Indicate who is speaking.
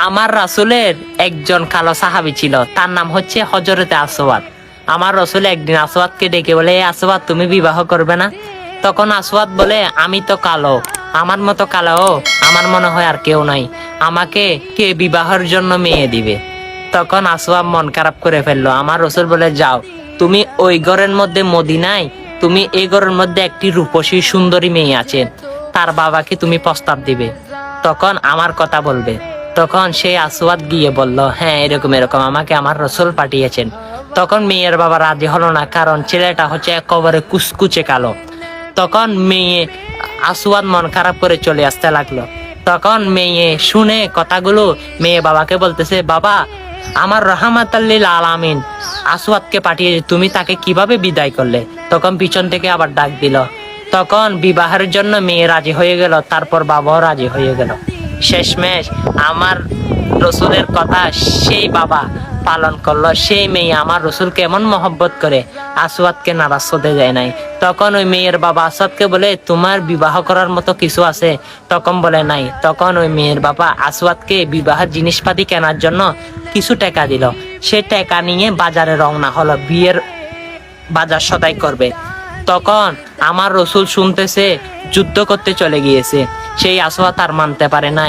Speaker 1: আমার রাসূলের একজন কালো সাহাবী ছিল, তার নাম হচ্ছে হযরতে আসওয়াদ। আমার রাসূল একদিন আসওয়াদকে ডেকে বলে, এ আসওয়াদ, তুমি বিবাহ করবে না? তখন আসওয়াদ বলে, আমি তো কালো, আমার মতো কালো আমার মনে হয় আর কেউ নাই, আমাকে কে বিবাহের জন্য মেয়ে দিবে? তখন আসওয়াদ মন খারাপ করে ফেললো। আমার রাসূল বলে, যাও, তুমি ওই ঘরের মধ্যে মদিনায়, তুমি এই ঘরের মধ্যে একটি রূপসী সুন্দরী মেয়ে আছে, তার বাবাকে তুমি প্রস্তাব দিবে, তখন আমার কথা বলবে। তখন সেই আসওয়াদ গিয়ে বলল, হ্যাঁ, এরকম এরকম আমাকে আমার রাসূল পাঠিয়েছেন। তখন মেয়ের বাবা রাজি হলো না, কারণ ছেলেটা হচ্ছে একেবারে কুচকুচে কালো। তখন মেয়ে আসওয়াদ মন খারাপ করে চলে আসতে লাগলো। তখন মেয়ে শুনে কথাগুলো মেয়ে বাবাকে বলতেছে, বাবা, আমার রাহমাতাল লিল আলামিন আসওয়াদকে পাঠিয়ে তুমি তাকে কিভাবে বিদায় করলে? তখন পিছন থেকে আবার ডাক দিল। তখন বিবাহের জন্য মেয়ে রাজি হয়ে গেল, তারপর বাবাও রাজি হয়ে গেল। শেষমেশ আমার রসুলের কথা সেই বাবা পালন করলো। সেই মেয়ে আমার রসুলকে এমন মহব্বত করে আসওয়াদকে নারাজ হতে যায় নাই। তখন ওই মেয়ের বাবা আসওয়াদকে বলে, তোমার বিবাহ করার মতো কিছু আছে? তখন বলে, নাই। তখন ওই মেয়ের বাবা আসওয়াদকে বিবাহের জিনিসপাতি কেনার জন্য কিছু টাকা দিল। সে টাকা নিয়ে বাজারে রওনা হলো, বিয়ের বাজার সদাই করবে। তখন আমার রসুল শুনতেছে যুদ্ধ করতে চলে গিয়েছে। সেই আসওয়াদ আর মানতে পারে না।